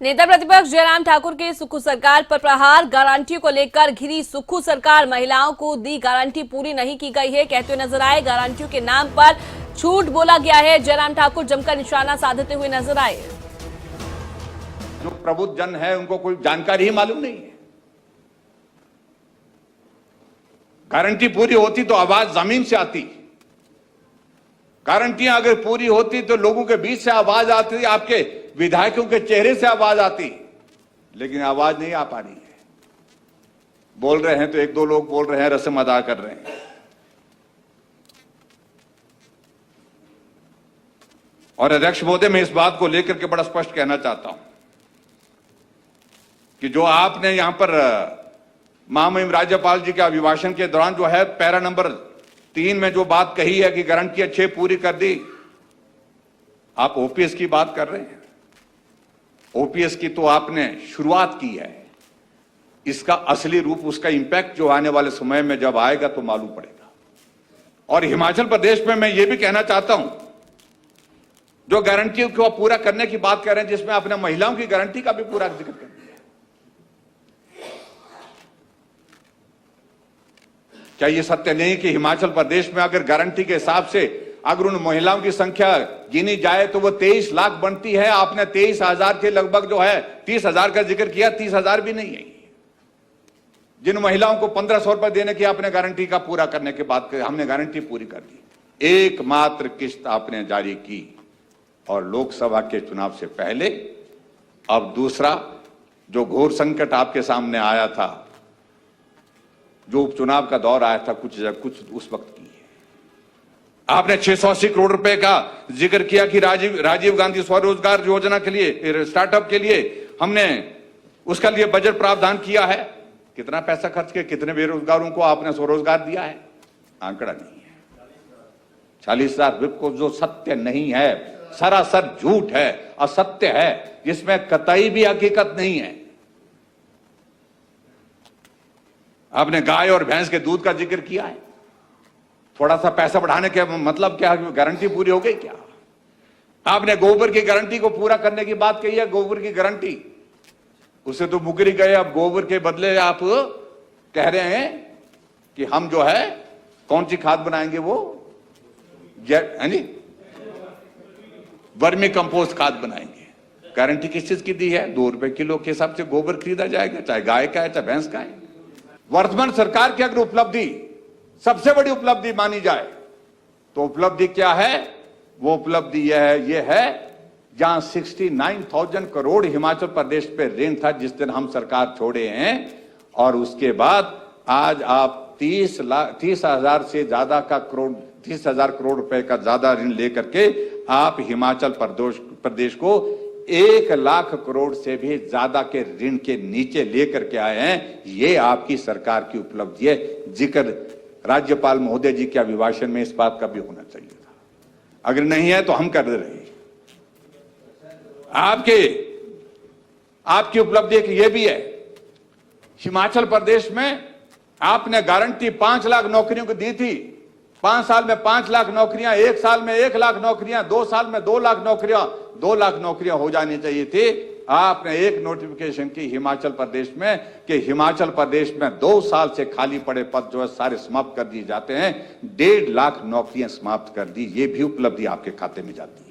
नेता प्रतिपक्ष जयराम ठाकुर के सुक्खू सरकार पर प्रहार। गारंटी को लेकर घिरी सुक्खू सरकार। महिलाओं को दी गारंटी पूरी नहीं की गई है कहते हुए नजर आए। गारंटियों के नाम पर झूठ बोला गया है। जयराम ठाकुर जमकर निशाना साधते हुए नजर आए। जो प्रबुद्ध जन है उनको कोई जानकारी ही मालूम नहीं है। गारंटी पूरी होती तो आवाज जमीन से आती। गारंटियां अगर पूरी होती तो लोगों के बीच से आवाज आती, आपके विधायकों के चेहरे से आवाज आती, लेकिन आवाज नहीं आ पा रही है। बोल रहे हैं तो एक दो लोग बोल रहे हैं, रस्म अदा कर रहे हैं। और अध्यक्ष महोदय, मैं इस बात को लेकर के बड़ा स्पष्ट कहना चाहता हूं कि जो आपने यहां पर महामहिम राज्यपाल जी के अभिभाषण के दौरान जो है पैरा नंबर 3 में जो बात कही है कि गारंटी 6 पूरी कर दी, आप ओपीएस की बात कर रहे हैं। ओपीएस की तो आपने शुरुआत की है, इसका असली रूप, उसका इंपैक्ट जो आने वाले समय में जब आएगा तो मालूम पड़ेगा। और हिमाचल प्रदेश में मैं ये भी कहना चाहता हूं, जो गारंटी को पूरा करने की बात कर रहे हैं, जिसमें आपने महिलाओं की गारंटी का भी पूरा जिक्र कर दिया। क्या ये सत्य नहीं कि हिमाचल प्रदेश में अगर गारंटी के हिसाब से अगर उन महिलाओं की संख्या गिनी जाए तो वो 23 लाख बनती है। आपने 23,000 के लगभग जो है 30,000 का जिक्र किया, 30,000 भी नहीं है। जिन महिलाओं को 1,500 रुपए देने की आपने गारंटी का पूरा करने के बाद हमने गारंटी पूरी कर दी। एकमात्र किस्त आपने जारी की और लोकसभा के चुनाव से पहले। अब दूसरा जो घोर संकट आपके सामने आया था, जो उपचुनाव का दौर आया था, कुछ उस वक्त की है। आपने 680 करोड़ रुपए का जिक्र किया कि राजीव गांधी स्वरोजगार योजना के लिए, स्टार्टअप के लिए हमने उसका लिए बजट प्रावधान किया है। कितना पैसा खर्च किया, कितने बेरोजगारों को आपने स्वरोजगार दिया है, आंकड़ा नहीं है। 40,000 विप को जो सत्य नहीं है, सरासर झूठ है, असत्य है, जिसमें कतई भी हकीकत नहीं है। आपने गाय और भैंस के दूध का जिक्र किया है। थोड़ा सा पैसा बढ़ाने के मतलब क्या, गारंटी पूरी हो गई क्या? आपने गोबर की गारंटी को पूरा करने की बात कही है। गोबर की गारंटी उसे तो मुकरी गए। अब गोबर के बदले आप कह रहे हैं कि हम जो है कौन सी खाद बनाएंगे, वो वर्मी कंपोस्ट खाद बनाएंगे। गारंटी किस चीज की दी है? 2 रुपए किलो के हिसाब से गोबर खरीदा जाएगा, चाहे गाय का है चाहे भैंस का है। वर्तमान सरकार की अगर उपलब्धि सबसे बड़ी उपलब्धि मानी जाए तो उपलब्धि क्या है? वो उपलब्धि ये है जहां 69,000 करोड़ हिमाचल प्रदेश पे ऋण था जिस दिन हम सरकार छोड़े हैं, और उसके बाद आज आप 30,000 से ज्यादा का 30,000 करोड़ रुपए का ज्यादा ऋण लेकर के आप हिमाचल प्रदेश को 1 लाख करोड़ से भी ज्यादा के ऋण के नीचे लेकर के आए हैं। ये आपकी सरकार की उपलब्धि है। जिक्र राज्यपाल महोदय जी के अभिभाषण में इस बात का भी होना चाहिए था। अगर नहीं है तो हम कर रहे हैं। आपकी उपलब्धि एक ये भी है, हिमाचल प्रदेश में आपने गारंटी 5 लाख नौकरियों को दी थी। 5 साल में 5 लाख नौकरियां, 1 साल में 1 लाख नौकरियां, 2 साल में 2 लाख नौकरियां, 2 लाख नौकरियां हो जानी चाहिए थी। आपने एक नोटिफिकेशन की हिमाचल प्रदेश में कि हिमाचल प्रदेश में 2 साल से खाली पड़े पद जो है सारे समाप्त कर दिए जाते हैं। 1.5 लाख नौकरियां समाप्त कर दी। ये भी उपलब्धि आपके खाते में जाती है।